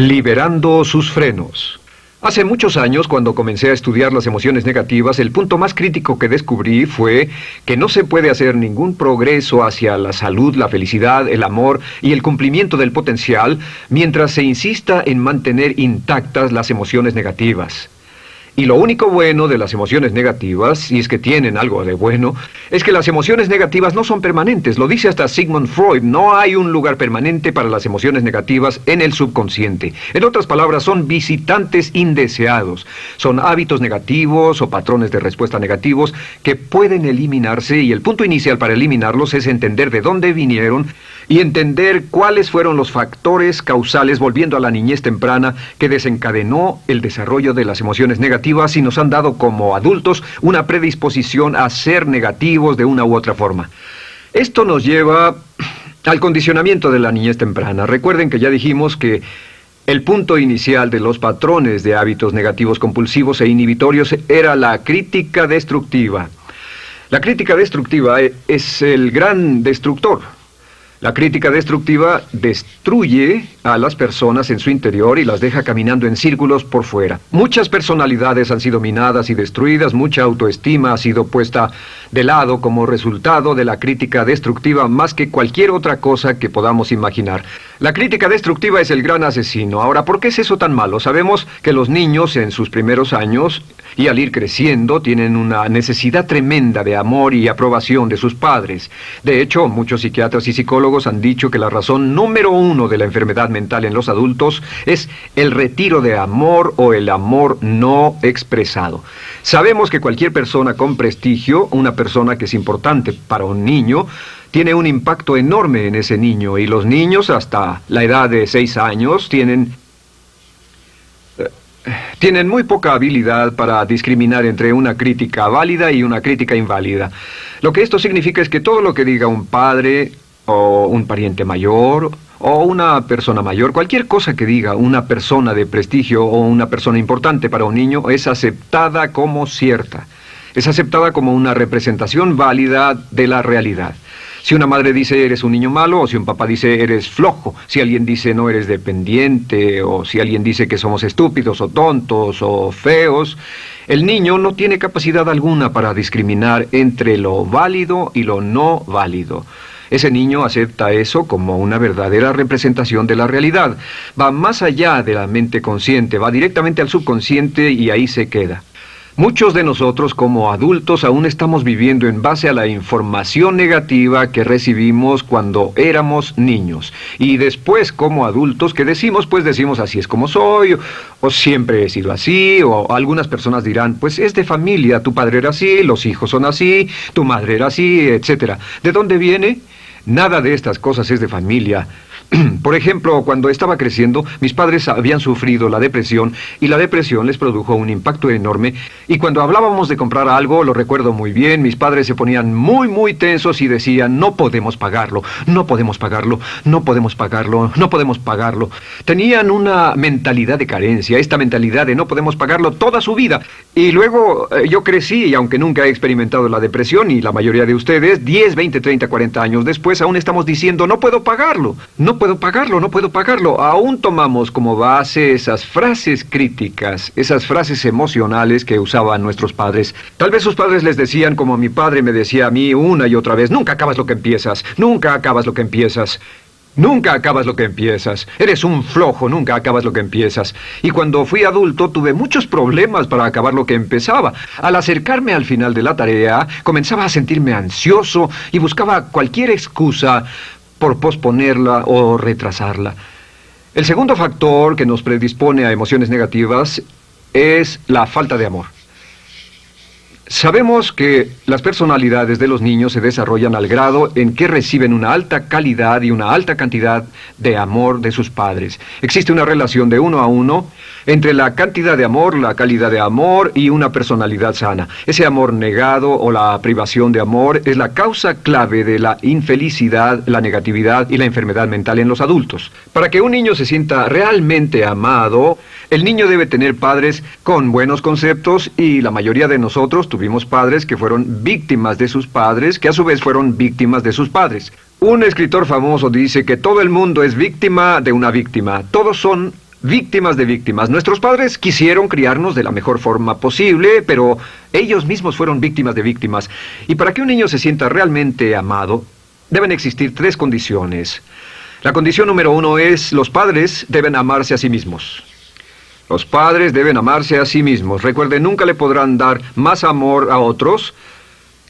Liberando sus frenos. Hace muchos años, cuando comencé a estudiar las emociones negativas, el punto más crítico que descubrí fue que no se puede hacer ningún progreso hacia la salud, la felicidad, el amor y el cumplimiento del potencial mientras se insista en mantener intactas las emociones negativas. Y lo único bueno de las emociones negativas, si es que tienen algo de bueno, es que las emociones negativas no son permanentes. Lo dice hasta Sigmund Freud, no hay un lugar permanente para las emociones negativas en el subconsciente. En otras palabras, son visitantes indeseados. Son hábitos negativos o patrones de respuesta negativos que pueden eliminarse, y el punto inicial para eliminarlos es entender de dónde vinieron y entender cuáles fueron los factores causales, volviendo a la niñez temprana, que desencadenó el desarrollo de las emociones negativas y nos han dado como adultos una predisposición a ser negativos de una u otra forma. Esto nos lleva al condicionamiento de la niñez temprana. Recuerden que ya dijimos que el punto inicial de los patrones de hábitos negativos compulsivos e inhibitorios era la crítica destructiva. La crítica destructiva es el gran destructor. La crítica destructiva destruye a las personas en su interior y las deja caminando en círculos por fuera. Muchas personalidades han sido minadas y destruidas, mucha autoestima ha sido puesta de lado como resultado de la crítica destructiva más que cualquier otra cosa que podamos imaginar. La crítica destructiva es el gran asesino. Ahora, ¿por qué es eso tan malo? Sabemos que los niños en sus primeros años y al ir creciendo tienen una necesidad tremenda de amor y aprobación de sus padres. De hecho, muchos psiquiatras y psicólogos han dicho que la razón número uno de la enfermedad mental en los adultos es el retiro de amor o el amor no expresado. Sabemos que cualquier persona con prestigio, una persona que es importante para un niño, tiene un impacto enorme en ese niño, y los niños hasta la edad de 6 años tienen muy poca habilidad para discriminar entre una crítica válida y una crítica inválida. Lo que esto significa es que todo lo que diga un padre o un pariente mayor o una persona mayor, cualquier cosa que diga una persona de prestigio o una persona importante para un niño es aceptada como cierta. Es aceptada como una representación válida de la realidad. Si una madre dice eres un niño malo, o si un papá dice eres flojo, si alguien dice no eres dependiente, o si alguien dice que somos estúpidos o tontos o feos, el niño no tiene capacidad alguna para discriminar entre lo válido y lo no válido. Ese niño acepta eso como una verdadera representación de la realidad. Va más allá de la mente consciente, va directamente al subconsciente y ahí se queda. Muchos de nosotros como adultos aún estamos viviendo en base a la información negativa que recibimos cuando éramos niños. Y después como adultos, ¿qué decimos? Pues decimos así es como soy, o siempre he sido así, o algunas personas dirán, pues es de familia, tu padre era así, los hijos son así, tu madre era así, etc. ¿De dónde viene? Nada de estas cosas es de familia. Por ejemplo, cuando estaba creciendo, mis padres habían sufrido la depresión y la depresión les produjo un impacto enorme. Y cuando hablábamos de comprar algo, lo recuerdo muy bien, mis padres se ponían muy tensos y decían, no podemos pagarlo, no podemos pagarlo, no podemos pagarlo, no podemos pagarlo. Tenían una mentalidad de carencia, esta mentalidad de no podemos pagarlo toda su vida. Y luego yo crecí y aunque nunca he experimentado la depresión, y la mayoría de ustedes, 10, 20, 30, 40 años después, aún estamos diciendo, no puedo pagarlo, no puedo pagarlo, no puedo pagarlo. Aún tomamos como base esas frases críticas, esas frases emocionales que usaban nuestros padres. Tal vez sus padres les decían como mi padre me decía a mí una y otra vez, nunca acabas lo que empiezas, nunca acabas lo que empiezas. Nunca acabas lo que empiezas. Eres un flojo, nunca acabas lo que empiezas. Y cuando fui adulto tuve muchos problemas para acabar lo que empezaba. Al acercarme al final de la tarea, comenzaba a sentirme ansioso y buscaba cualquier excusa por posponerla o retrasarla. El segundo factor que nos predispone a emociones negativas es la falta de amor. Sabemos que las personalidades de los niños se desarrollan al grado en que reciben una alta calidad y una alta cantidad de amor de sus padres. Existe una relación de 1 a 1 entre la cantidad de amor, la calidad de amor y una personalidad sana. Ese amor negado o la privación de amor es la causa clave de la infelicidad, la negatividad y la enfermedad mental en los adultos. Para que un niño se sienta realmente amado, el niño debe tener padres con buenos conceptos, y la mayoría de nosotros tuvimos padres que fueron víctimas de sus padres, que a su vez fueron víctimas de sus padres. Un escritor famoso dice que todo el mundo es víctima de una víctima. Todos son víctimas de víctimas. Nuestros padres quisieron criarnos de la mejor forma posible, pero ellos mismos fueron víctimas de víctimas. Y para que un niño se sienta realmente amado, deben existir 3 condiciones. La condición número 1 es: los padres deben amarse a sí mismos. Los padres deben amarse a sí mismos. Recuerden, nunca le podrán dar más amor a otros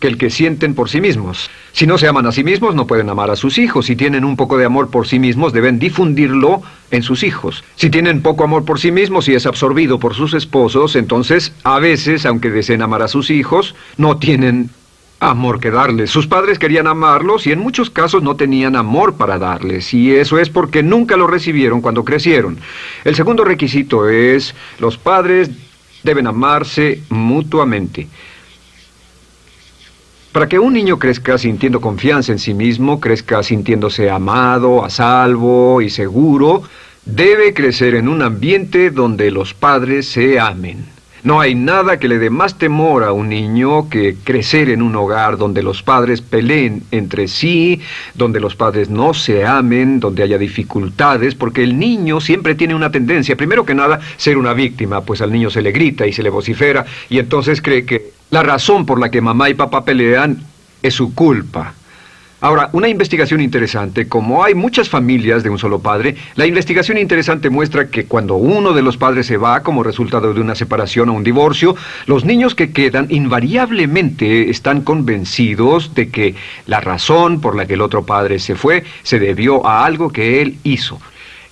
que el que sienten por sí mismos. Si no se aman a sí mismos, no pueden amar a sus hijos. Si tienen un poco de amor por sí mismos, deben difundirlo en sus hijos. Si tienen poco amor por sí mismos y es absorbido por sus esposos, entonces, a veces, aunque deseen amar a sus hijos, no tienen amor que darles. Sus padres querían amarlos y en muchos casos no tenían amor para darles. Y eso es porque nunca lo recibieron cuando crecieron. El segundo requisito es: los padres deben amarse mutuamente. Para que un niño crezca sintiendo confianza en sí mismo, crezca sintiéndose amado, a salvo y seguro, debe crecer en un ambiente donde los padres se amen. No hay nada que le dé más temor a un niño que crecer en un hogar donde los padres peleen entre sí, donde los padres no se amen, donde haya dificultades, porque el niño siempre tiene una tendencia, primero que nada, ser una víctima, pues al niño se le grita y se le vocifera, y entonces cree que la razón por la que mamá y papá pelean es su culpa. Ahora, una investigación interesante: como hay muchas familias de un solo padre, la investigación interesante muestra que cuando uno de los padres se va como resultado de una separación o un divorcio, los niños que quedan invariablemente están convencidos de que la razón por la que el otro padre se fue se debió a algo que él hizo.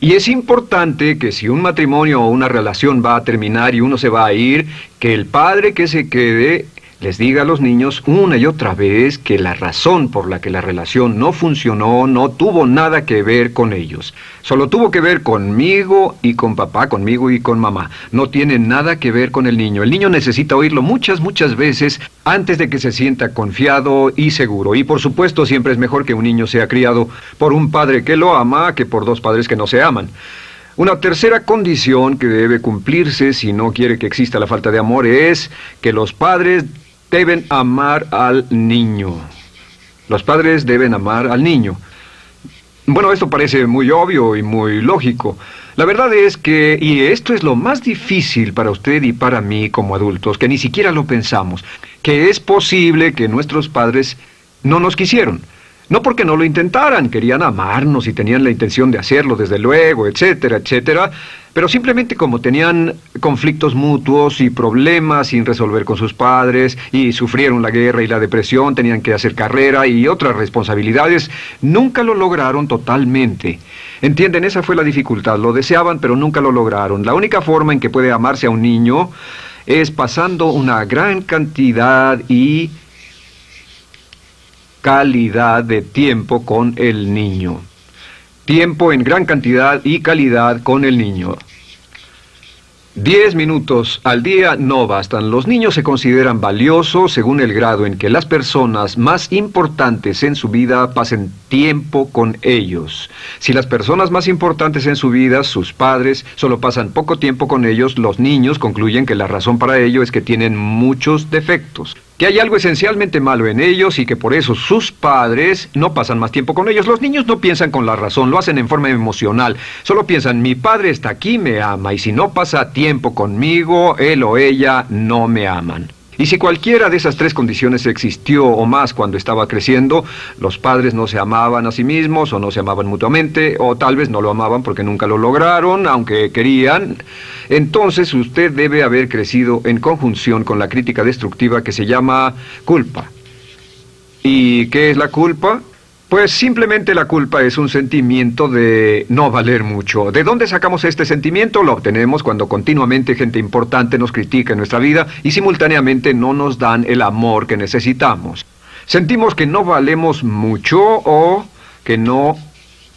Y es importante que si un matrimonio o una relación va a terminar y uno se va a ir, que el padre que se quede les diga a los niños una y otra vez que la razón por la que la relación no funcionó no tuvo nada que ver con ellos. Solo tuvo que ver conmigo y con papá, conmigo y con mamá. No tiene nada que ver con el niño. El niño necesita oírlo muchas veces antes de que se sienta confiado y seguro. Y por supuesto, siempre es mejor que un niño sea criado por un padre que lo ama que por 2 padres que no se aman. Una tercera condición que debe cumplirse si no quiere que exista la falta de amor es que los padres deben amar al niño. Los padres deben amar al niño. Bueno, esto parece muy obvio y muy lógico. La verdad es que, y esto es lo más difícil para usted y para mí como adultos, que ni siquiera lo pensamos, que es posible que nuestros padres no nos quisieron. No porque no lo intentaran, querían amarnos y tenían la intención de hacerlo, desde luego, etcétera, etcétera, pero simplemente como tenían conflictos mutuos y problemas sin resolver con sus padres, y sufrieron la guerra y la depresión, tenían que hacer carrera y otras responsabilidades, nunca lo lograron totalmente. ¿Entienden? Esa fue la dificultad. Lo deseaban, pero nunca lo lograron. La única forma en que puede amarse a un niño es pasando una gran cantidad y calidad de tiempo con el niño. Tiempo en gran cantidad y calidad con el niño. 10 minutos al día no bastan. Los niños se consideran valiosos según el grado en que las personas más importantes en su vida pasen tiempo con ellos. Si las personas más importantes en su vida, sus padres, solo pasan poco tiempo con ellos, los niños concluyen que la razón para ello es que tienen muchos defectos, que hay algo esencialmente malo en ellos y que por eso sus padres no pasan más tiempo con ellos. Los niños no piensan con la razón, lo hacen en forma emocional. Solo piensan: mi padre está aquí, me ama, y si no pasa tiempo conmigo, él o ella no me aman. Y si cualquiera de esas 3 condiciones existió o más cuando estaba creciendo, los padres no se amaban a sí mismos, o no se amaban mutuamente, o tal vez no lo amaban porque nunca lo lograron, aunque querían, entonces usted debe haber crecido en conjunción con la crítica destructiva que se llama culpa. ¿Y qué es la culpa? Pues simplemente la culpa es un sentimiento de no valer mucho. ¿De dónde sacamos este sentimiento? Lo obtenemos cuando continuamente gente importante nos critica en nuestra vida y simultáneamente no nos dan el amor que necesitamos. Sentimos que no valemos mucho o que no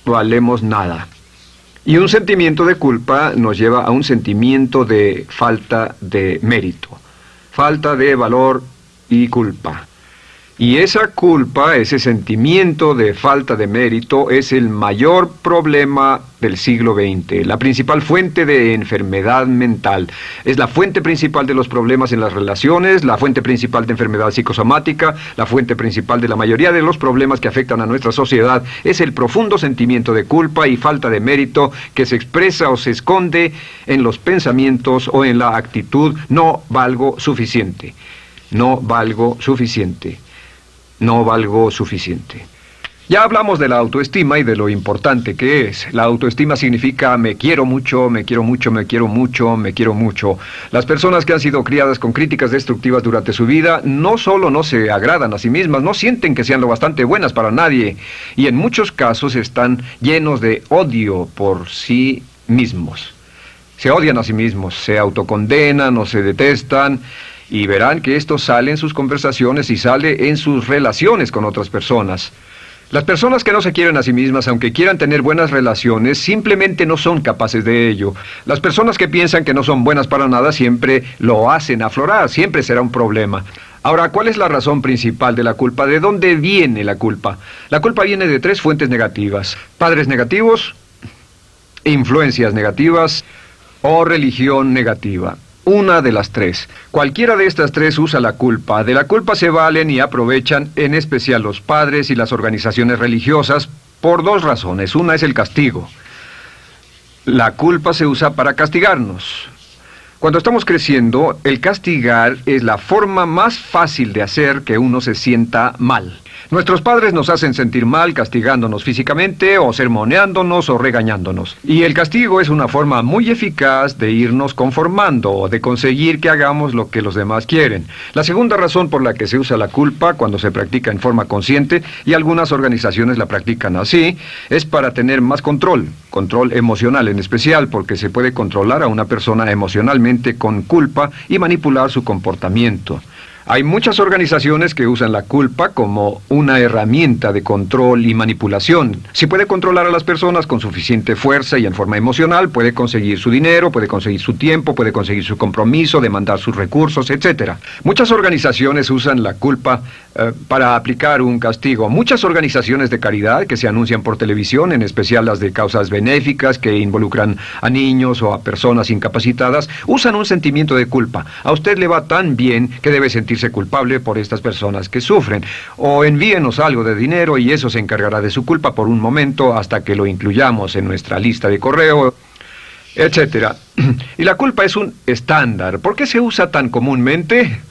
valemos nada. Y un sentimiento de culpa nos lleva a un sentimiento de falta de mérito, falta de valor y culpa. Y esa culpa, ese sentimiento de falta de mérito, es el mayor problema del siglo XX, la principal fuente de enfermedad mental. Es la fuente principal de los problemas en las relaciones, la fuente principal de enfermedad psicosomática, la fuente principal de la mayoría de los problemas que afectan a nuestra sociedad. Es el profundo sentimiento de culpa y falta de mérito que se expresa o se esconde en los pensamientos o en la actitud: no valgo suficiente, no valgo suficiente. No valgo suficiente. Ya hablamos de la autoestima y de lo importante que es. La autoestima significa me quiero mucho, me quiero mucho, me quiero mucho, me quiero mucho. Las personas que han sido criadas con críticas destructivas durante su vida no solo no se agradan a sí mismas, no sienten que sean lo bastante buenas para nadie, y en muchos casos están llenos de odio por sí mismos. Se odian a sí mismos, se autocondenan o se detestan. Y verán que esto sale en sus conversaciones y sale en sus relaciones con otras personas. Las personas que no se quieren a sí mismas, aunque quieran tener buenas relaciones, simplemente no son capaces de ello. Las personas que piensan que no son buenas para nada siempre lo hacen aflorar, siempre será un problema. Ahora, ¿cuál es la razón principal de la culpa? ¿De dónde viene la culpa? La culpa viene de 3 fuentes negativas: padres negativos, influencias negativas o religión negativa. Una de las 3. Cualquiera de estas 3 usa la culpa. De la culpa se valen y aprovechan, en especial los padres y las organizaciones religiosas, por 2 razones. Una es el castigo. La culpa se usa para castigarnos. Cuando estamos creciendo, el castigar es la forma más fácil de hacer que uno se sienta mal. Nuestros padres nos hacen sentir mal castigándonos físicamente o sermoneándonos o regañándonos. Y el castigo es una forma muy eficaz de irnos conformando o de conseguir que hagamos lo que los demás quieren. La segunda razón por la que se usa la culpa cuando se practica en forma consciente, y algunas organizaciones la practican así, es para tener más control emocional en especial, porque se puede controlar a una persona emocionalmente con culpa y manipular su comportamiento. Hay muchas organizaciones que usan la culpa como una herramienta de control y manipulación. Si puede controlar a las personas con suficiente fuerza y en forma emocional, puede conseguir su dinero, puede conseguir su tiempo, puede conseguir su compromiso, demandar sus recursos, etc. Muchas organizaciones usan la culpa para aplicar un castigo. Muchas organizaciones de caridad que se anuncian por televisión, en especial las de causas benéficas que involucran a niños o a personas incapacitadas, usan un sentimiento de culpa. A usted le va tan bien que debe sentirse culpable por estas personas que sufren. O envíenos algo de dinero y eso se encargará de su culpa por un momento hasta que lo incluyamos en nuestra lista de correo, etc. Y la culpa es un estándar. ¿Por qué se usa tan comúnmente?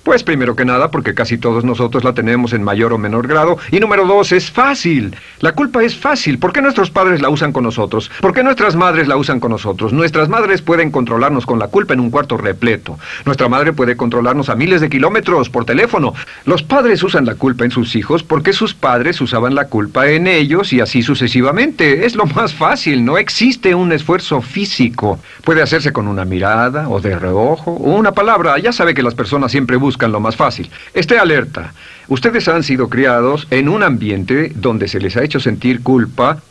Pues primero que nada porque casi todos nosotros la tenemos en mayor o menor grado. Y número 2, es fácil. La culpa es fácil. ¿Por qué nuestros padres la usan con nosotros? ¿Por qué nuestras madres la usan con nosotros? Nuestras madres pueden controlarnos con la culpa en un cuarto repleto. Nuestra madre puede controlarnos a miles de kilómetros por teléfono. Los padres usan la culpa en sus hijos porque sus padres usaban la culpa en ellos y así sucesivamente. Es lo más fácil. No existe un esfuerzo físico. Puede hacerse con una mirada o de reojo o una palabra. Ya sabe que las personas siempre buscan lo más fácil. Esté alerta. Ustedes han sido criados en un ambiente donde se les ha hecho sentir culpa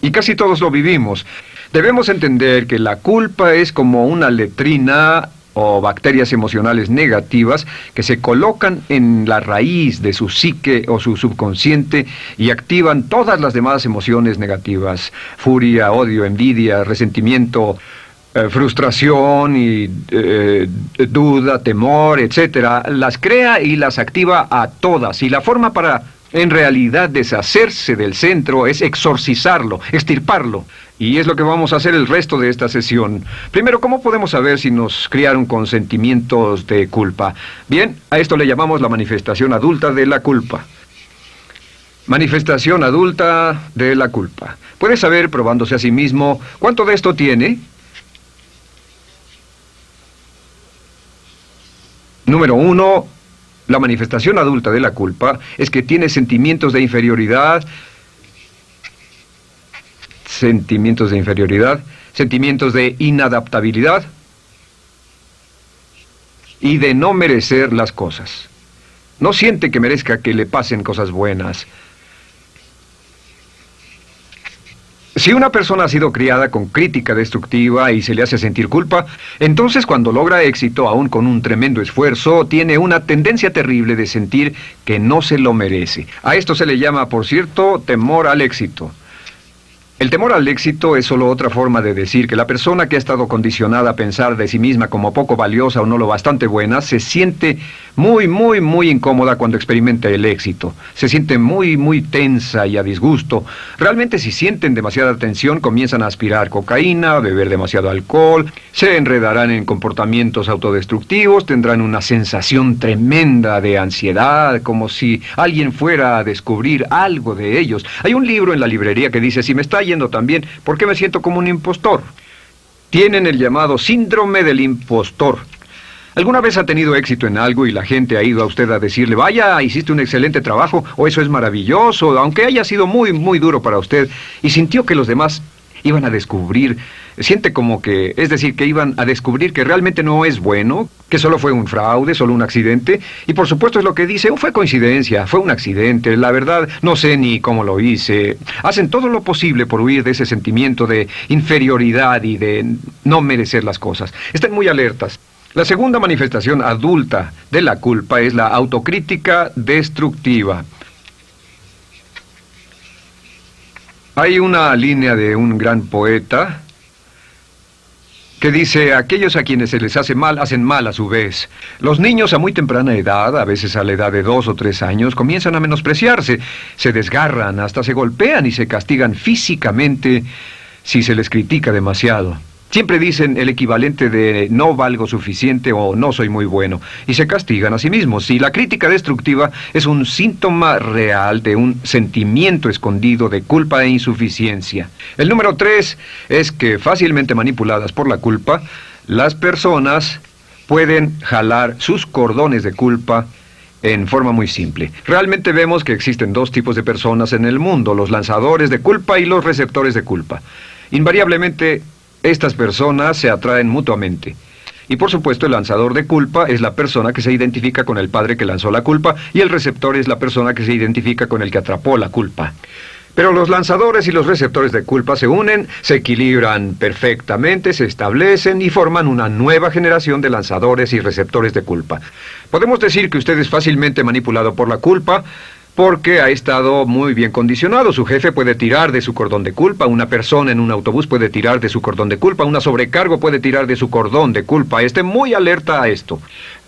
y casi todos lo vivimos. Debemos entender que la culpa es como una letrina o bacterias emocionales negativas que se colocan en la raíz de su psique o su subconsciente y activan todas las demás emociones negativas: furia, odio, envidia, resentimiento, frustración y duda, temor, etcétera. Las crea y las activa a todas. Y la forma para, en realidad, deshacerse del centro es exorcizarlo, extirparlo. Y es lo que vamos a hacer el resto de esta sesión. Primero, ¿cómo podemos saber si nos criaron con sentimientos de culpa? Bien, a esto le llamamos la manifestación adulta de la culpa. Manifestación adulta de la culpa. Puede saber, probándose a sí mismo, ¿cuánto de esto tiene? Número 1, la manifestación adulta de la culpa es que tiene sentimientos de inferioridad, sentimientos de inadaptabilidad y de no merecer las cosas. No siente que merezca que le pasen cosas buenas. Si una persona ha sido criada con crítica destructiva y se le hace sentir culpa, entonces cuando logra éxito, aún con un tremendo esfuerzo, tiene una tendencia terrible de sentir que no se lo merece. A esto se le llama, por cierto, temor al éxito. El temor al éxito es solo otra forma de decir que la persona que ha estado condicionada a pensar de sí misma como poco valiosa o no lo bastante buena, se siente muy incómoda cuando experimenta el éxito. Se siente muy tensa y a disgusto. Realmente si sienten demasiada tensión, comienzan a aspirar cocaína, a beber demasiado alcohol, se enredarán en comportamientos autodestructivos, tendrán una sensación tremenda de ansiedad, como si alguien fuera a descubrir algo de ellos. Hay un libro en la librería que dice, si me está yendo tan bien, ¿por qué me siento como un impostor? Tienen el llamado síndrome del impostor. ¿Alguna vez ha tenido éxito en algo y la gente ha ido a usted a decirle, vaya, hiciste un excelente trabajo, o eso es maravilloso, aunque haya sido muy duro para usted, y sintió que los demás iban a descubrir, siente como que, es decir, que iban a descubrir que realmente no es bueno, que solo fue un fraude, solo un accidente, y por supuesto es lo que dice, fue coincidencia, fue un accidente, la verdad, no sé ni cómo lo hice. Hacen todo lo posible por huir de ese sentimiento de inferioridad y de no merecer las cosas. Estén muy alertas. La segunda manifestación adulta de la culpa es la autocrítica destructiva. Hay una línea de un gran poeta que dice, aquellos a quienes se les hace mal, hacen mal a su vez. Los niños a muy temprana edad, a veces a la edad de 2 o 3 años, comienzan a menospreciarse, se desgarran, hasta se golpean y se castigan físicamente si se les critica demasiado. Siempre dicen el equivalente de no valgo suficiente o no soy muy bueno, y se castigan a sí mismos. Y la crítica destructiva es un síntoma real de un sentimiento escondido de culpa e insuficiencia. El número 3 es que fácilmente manipuladas por la culpa, las personas pueden jalar sus cordones de culpa en forma muy simple. Realmente vemos que existen dos tipos de personas en el mundo, los lanzadores de culpa y los receptores de culpa. Invariablemente, estas personas se atraen mutuamente. Y por supuesto el lanzador de culpa es la persona que se identifica con el padre que lanzó la culpa y el receptor es la persona que se identifica con el que atrapó la culpa. Pero los lanzadores y los receptores de culpa se unen, se equilibran perfectamente, se establecen y forman una nueva generación de lanzadores y receptores de culpa. Podemos decir que usted es fácilmente manipulado por la culpa, porque ha estado muy bien condicionado. Su jefe puede tirar de su cordón de culpa, una persona en un autobús puede tirar de su cordón de culpa, una sobrecargo puede tirar de su cordón de culpa. Esté muy alerta a esto.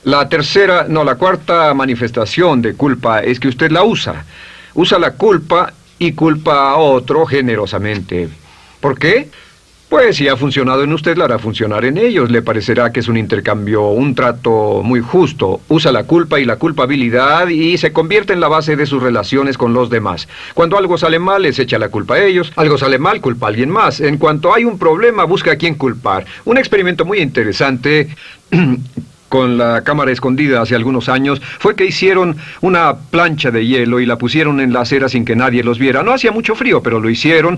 La cuarta manifestación de culpa es que usted la usa. Usa la culpa y culpa a otro generosamente. ¿Por qué? Pues si ha funcionado en usted, la hará funcionar en ellos. Le parecerá que es un intercambio, un trato muy justo. Usa la culpa y la culpabilidad y se convierte en la base de sus relaciones con los demás. Cuando algo sale mal, les echa la culpa a ellos. Algo sale mal, culpa a alguien más. En cuanto hay un problema, busca a quién culpar. Un experimento muy interesante con la cámara escondida hace algunos años, fue que hicieron una plancha de hielo y la pusieron en la acera sin que nadie los viera. No hacía mucho frío, pero lo hicieron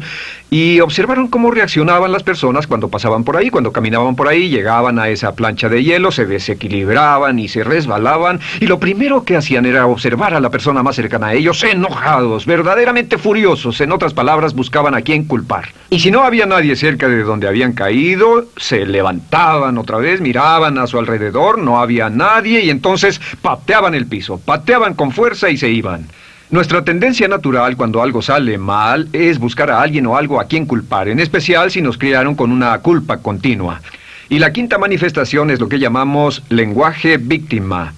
y observaron cómo reaccionaban las personas cuando pasaban por ahí, cuando caminaban por ahí, llegaban a esa plancha de hielo, se desequilibraban y se resbalaban, y lo primero que hacían era observar a la persona más cercana a ellos, enojados, verdaderamente furiosos, en otras palabras, buscaban a quién culpar. Y si no había nadie cerca de donde habían caído, se levantaban otra vez, miraban a su alrededor, no había nadie y entonces pateaban el piso, pateaban con fuerza y se iban. Nuestra tendencia natural cuando algo sale mal es buscar a alguien o algo a quien culpar, en especial si nos criaron con una culpa continua. Y la quinta manifestación es lo que llamamos lenguaje víctima.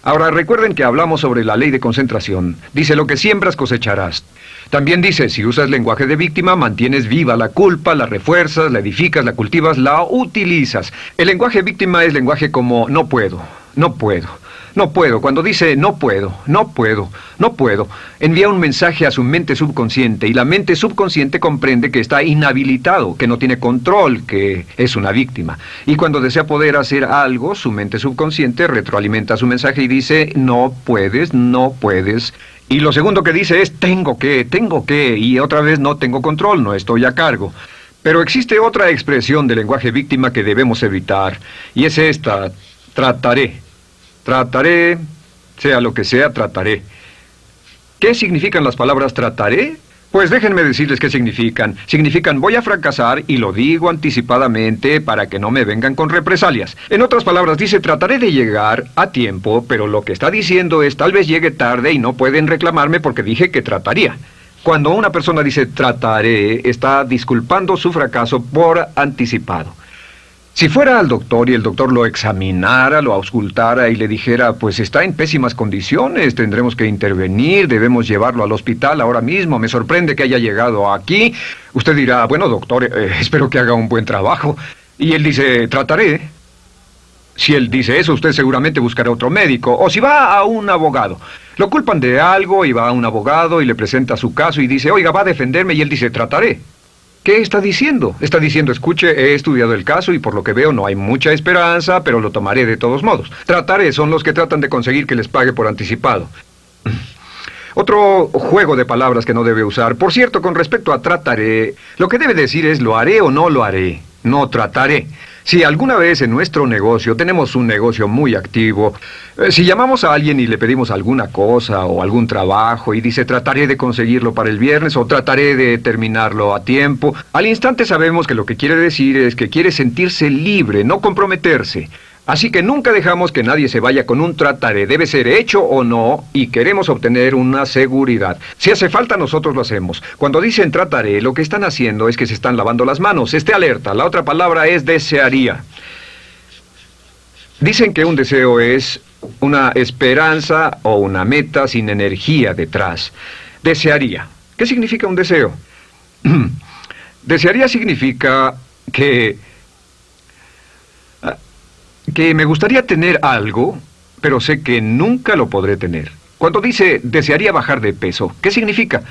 Ahora recuerden que hablamos sobre la ley de concentración. Dice, lo que siembras cosecharás. También dice, si usas lenguaje de víctima, mantienes viva la culpa, la refuerzas, la edificas, la cultivas, la utilizas. El lenguaje víctima es lenguaje como no puedo, no puedo, no puedo. Cuando dice no puedo, no puedo, no puedo, envía un mensaje a su mente subconsciente y la mente subconsciente comprende que está inhabilitado, que no tiene control, que es una víctima. Y cuando desea poder hacer algo, su mente subconsciente retroalimenta su mensaje y dice no puedes, no puedes. Y lo segundo que dice es tengo que, y otra vez no tengo control, no estoy a cargo. Pero existe otra expresión del lenguaje víctima que debemos evitar, y es esta, trataré. Trataré, sea lo que sea, trataré. ¿Qué significan las palabras trataré? Pues déjenme decirles qué significan. Significan voy a fracasar y lo digo anticipadamente para que no me vengan con represalias. En otras palabras, dice trataré de llegar a tiempo, pero lo que está diciendo es tal vez llegue tarde y no pueden reclamarme porque dije que trataría. Cuando una persona dice trataré, está disculpando su fracaso por anticipado. Si fuera al doctor y el doctor lo examinara, lo auscultara y le dijera, pues está en pésimas condiciones, tendremos que intervenir, debemos llevarlo al hospital ahora mismo, me sorprende que haya llegado aquí. Usted dirá, bueno doctor, espero que haga un buen trabajo. Y él dice, trataré. Si él dice eso, usted seguramente buscará otro médico. O si va a un abogado. Lo culpan de algo y va a un abogado y le presenta su caso y dice, oiga, va a defenderme, y él dice, trataré. ¿Qué está diciendo? Está diciendo, escuche, he estudiado el caso y por lo que veo no hay mucha esperanza, pero lo tomaré de todos modos. Trataré son los que tratan de conseguir que les pague por anticipado. Otro juego de palabras que no debe usar. Por cierto, con respecto a trataré, lo que debe decir es lo haré o no lo haré. No trataré. Si alguna vez en nuestro negocio, tenemos un negocio muy activo, si llamamos a alguien y le pedimos alguna cosa o algún trabajo y dice trataré de conseguirlo para el viernes o trataré de terminarlo a tiempo, al instante sabemos que lo que quiere decir es que quiere sentirse libre, no comprometerse. Así que nunca dejamos que nadie se vaya con un trataré, debe ser hecho o no, y queremos obtener una seguridad. Si hace falta, nosotros lo hacemos. Cuando dicen trataré, lo que están haciendo es que se están lavando las manos. Esté alerta, la otra palabra es desearía. Dicen que un deseo es una esperanza o una meta sin energía detrás. Desearía. ¿Qué significa un deseo? Desearía significa que me gustaría tener algo, pero sé que nunca lo podré tener. Cuando dice desearía bajar de peso, ¿qué significa?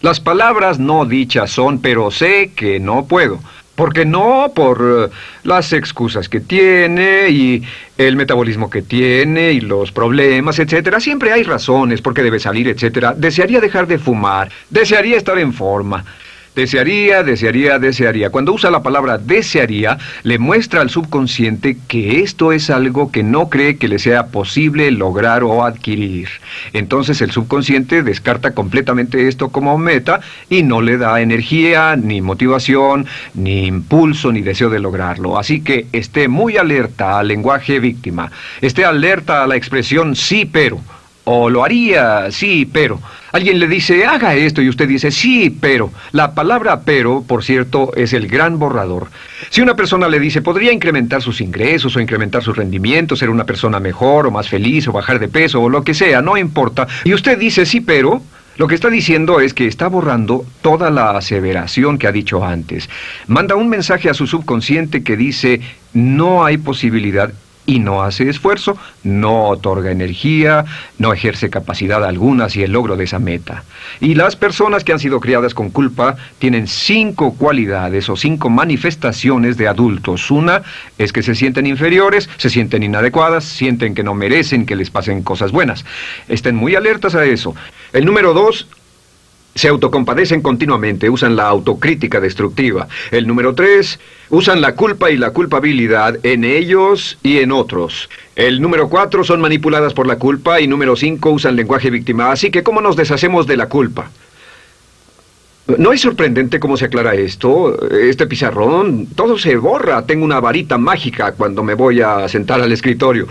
Las palabras no dichas son, pero sé que no puedo. ¿Por qué no? Por las excusas que tiene y el metabolismo que tiene y los problemas, etcétera. Siempre hay razones por qué debe salir, etcétera. Desearía dejar de fumar, desearía estar en forma. Desearía, desearía, desearía. Cuando usa la palabra desearía, le muestra al subconsciente que esto es algo que no cree que le sea posible lograr o adquirir. Entonces el subconsciente descarta completamente esto como meta y no le da energía, ni motivación, ni impulso, ni deseo de lograrlo. Así que esté muy alerta al lenguaje víctima. Esté alerta a la expresión sí, pero. O lo haría, sí, pero. Alguien le dice, haga esto, y usted dice, sí, pero. La palabra pero, por cierto, es el gran borrador. Si una persona le dice, podría incrementar sus ingresos o incrementar su rendimiento, ser una persona mejor o más feliz o bajar de peso o lo que sea, no importa. Y usted dice, sí, pero. Lo que está diciendo es que está borrando toda la aseveración que ha dicho antes. Manda un mensaje a su subconsciente que dice, no hay posibilidad. Y no hace esfuerzo, no otorga energía, no ejerce capacidad alguna hacia el logro de esa meta. Y las personas que han sido criadas con culpa tienen 5 cualidades o 5 manifestaciones de adultos. Una es que se sienten inferiores, se sienten inadecuadas, sienten que no merecen que les pasen cosas buenas. Estén muy alertas a eso. El número 2... se autocompadecen continuamente, usan la autocrítica destructiva. El número 3, usan la culpa y la culpabilidad en ellos y en otros. El número 4, son manipuladas por la culpa. Y número 5, usan lenguaje víctima. Así que, ¿cómo nos deshacemos de la culpa? ¿No es sorprendente cómo se aclara esto? Este pizarrón, todo se borra. Tengo una varita mágica cuando me voy a sentar al escritorio.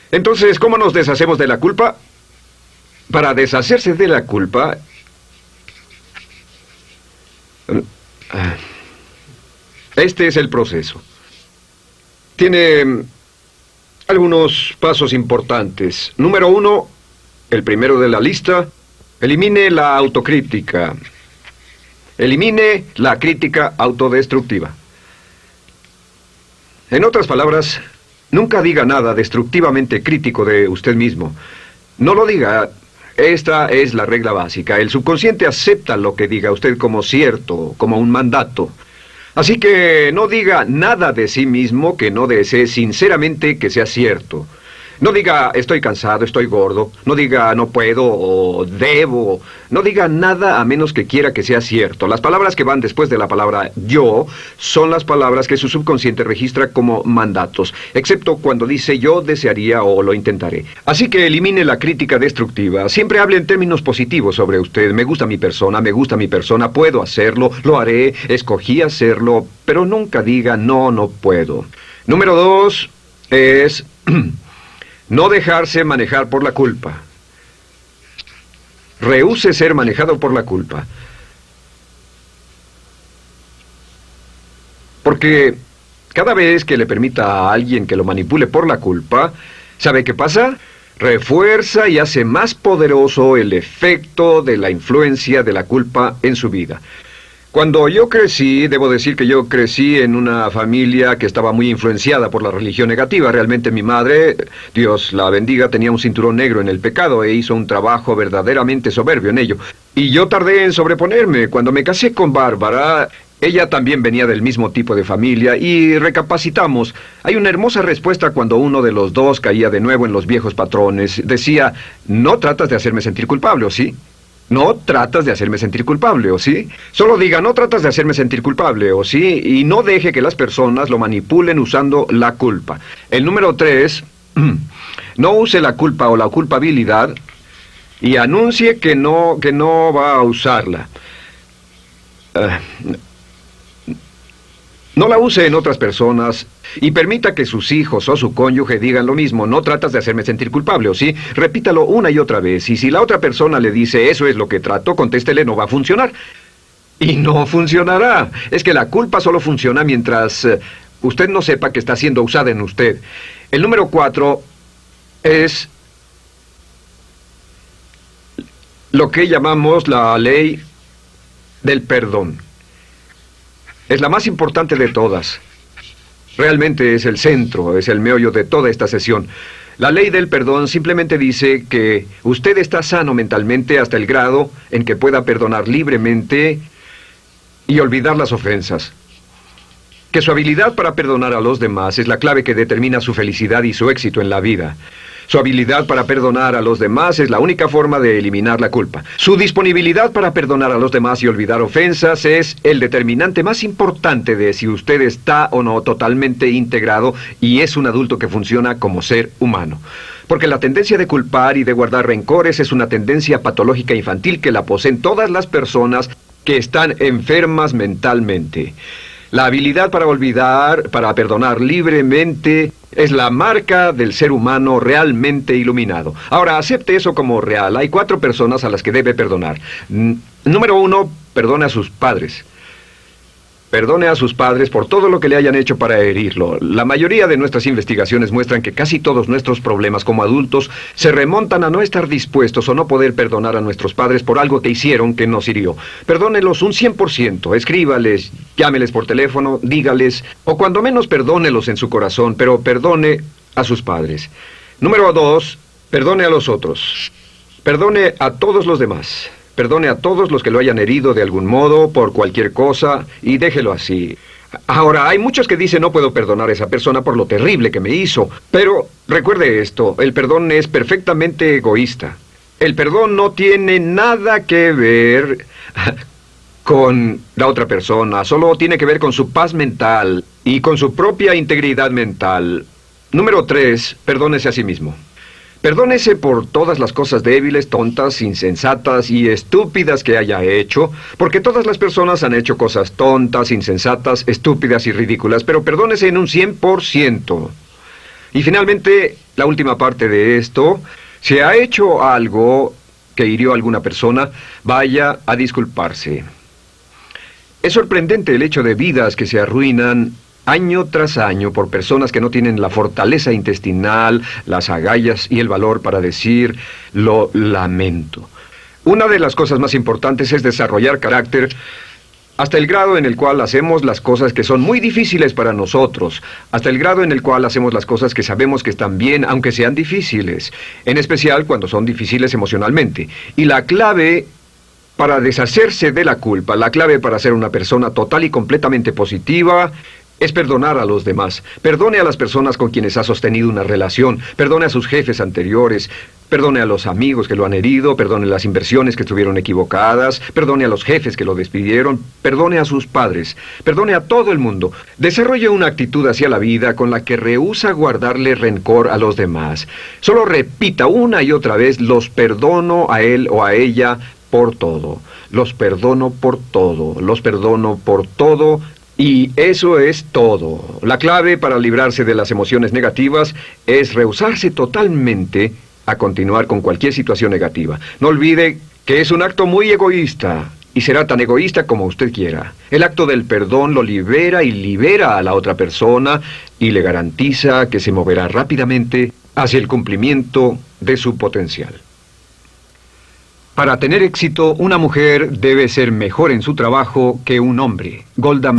Entonces, ¿cómo nos deshacemos de la culpa? Para deshacerse de la culpa... este es el proceso. Tiene algunos pasos importantes. Número 1, el primero de la lista, elimine la autocrítica. Elimine la crítica autodestructiva. En otras palabras, nunca diga nada destructivamente crítico de usted mismo. No lo diga. Esta es la regla básica. El subconsciente acepta lo que diga usted como cierto, como un mandato. Así que no diga nada de sí mismo que no desee sinceramente que sea cierto. No diga estoy cansado, estoy gordo. No diga no puedo o debo. No diga nada a menos que quiera que sea cierto. Las palabras que van después de la palabra yo son las palabras que su subconsciente registra como mandatos, excepto cuando dice yo desearía o lo intentaré. Así que elimine la crítica destructiva. Siempre hable en términos positivos sobre usted. Me gusta mi persona, puedo hacerlo, lo haré, escogí hacerlo, pero nunca diga no, no puedo. Número 2 es no dejarse manejar por la culpa. Rehúse ser manejado por la culpa. Porque cada vez que le permita a alguien que lo manipule por la culpa, ¿sabe qué pasa? Refuerza y hace más poderoso el efecto de la influencia de la culpa en su vida. Cuando yo crecí, debo decir que yo crecí en una familia que estaba muy influenciada por la religión negativa. Realmente mi madre, Dios la bendiga, tenía un cinturón negro en el pecado e hizo un trabajo verdaderamente soberbio en ello. Y yo tardé en sobreponerme. Cuando me casé con Bárbara, ella también venía del mismo tipo de familia y recapacitamos. Hay una hermosa respuesta cuando uno de los dos caía de nuevo en los viejos patrones. Decía, no tratas de hacerme sentir culpable, ¿o sí? No tratas de hacerme sentir culpable, ¿o sí? Solo diga, no tratas de hacerme sentir culpable, ¿o sí? Y no deje que las personas lo manipulen usando la culpa. El número 3, no use la culpa o la culpabilidad y anuncie que no va a usarla. No la use en otras personas y permita que sus hijos o su cónyuge digan lo mismo. No tratas de hacerme sentir culpable, ¿o sí? Repítalo una y otra vez. Y si la otra persona le dice eso es lo que trato, contéstele no va a funcionar. Y no funcionará. Es que la culpa solo funciona mientras usted no sepa que está siendo usada en usted. El número 4 es lo que llamamos la ley del perdón. Es la más importante de todas. Realmente es el centro, es el meollo de toda esta sesión. La ley del perdón simplemente dice que usted está sano mentalmente hasta el grado en que pueda perdonar libremente y olvidar las ofensas. Que su habilidad para perdonar a los demás es la clave que determina su felicidad y su éxito en la vida. Su habilidad para perdonar a los demás es la única forma de eliminar la culpa. Su disponibilidad para perdonar a los demás y olvidar ofensas es el determinante más importante de si usted está o no totalmente integrado y es un adulto que funciona como ser humano. Porque la tendencia de culpar y de guardar rencores es una tendencia patológica infantil que la poseen todas las personas que están enfermas mentalmente. La habilidad para olvidar, para perdonar libremente, es la marca del ser humano realmente iluminado. Ahora, acepte eso como real. Hay 4 personas a las que debe perdonar. Número 1, perdone a sus padres. Perdone a sus padres por todo lo que le hayan hecho para herirlo. La mayoría de nuestras investigaciones muestran que casi todos nuestros problemas como adultos se remontan a no estar dispuestos o no poder perdonar a nuestros padres por algo que hicieron que nos hirió. Perdónelos un 100%, escríbales, llámeles por teléfono, dígales, o cuando menos perdónelos en su corazón, pero perdone a sus padres. Número 2, perdone a los otros. Perdone a todos los demás. Perdone a todos los que lo hayan herido de algún modo, por cualquier cosa, y déjelo así. Ahora, hay muchos que dicen no puedo perdonar a esa persona por lo terrible que me hizo. Pero recuerde esto, el perdón es perfectamente egoísta. El perdón no tiene nada que ver con la otra persona, solo tiene que ver con su paz mental y con su propia integridad mental. Número 3, perdónese a sí mismo. Perdónese por todas las cosas débiles, tontas, insensatas y estúpidas que haya hecho, porque todas las personas han hecho cosas tontas, insensatas, estúpidas y ridículas, pero perdónese en un 100%. Y finalmente, la última parte de esto, si ha hecho algo que hirió a alguna persona, vaya a disculparse. Es sorprendente el hecho de vidas que se arruinan año tras año por personas que no tienen la fortaleza intestinal, las agallas y el valor para decir lo lamento. Una de las cosas más importantes es desarrollar carácter hasta el grado en el cual hacemos las cosas que son muy difíciles para nosotros, hasta el grado en el cual hacemos las cosas que sabemos que están bien, aunque sean difíciles, en especial cuando son difíciles emocionalmente. Y la clave para deshacerse de la culpa, la clave para ser una persona total y completamente positiva, es perdonar a los demás. Perdone a las personas con quienes ha sostenido una relación. Perdone a sus jefes anteriores. Perdone a los amigos que lo han herido. Perdone las inversiones que estuvieron equivocadas. Perdone a los jefes que lo despidieron. Perdone a sus padres. Perdone a todo el mundo. Desarrolle una actitud hacia la vida con la que rehúsa guardarle rencor a los demás. Solo repita una y otra vez: los perdono a él o a ella por todo. Los perdono por todo. Los perdono por todo. Y eso es todo. La clave para librarse de las emociones negativas es rehusarse totalmente a continuar con cualquier situación negativa. No olvide que es un acto muy egoísta y será tan egoísta como usted quiera. El acto del perdón lo libera y libera a la otra persona y le garantiza que se moverá rápidamente hacia el cumplimiento de su potencial. Para tener éxito, una mujer debe ser mejor en su trabajo que un hombre. Golda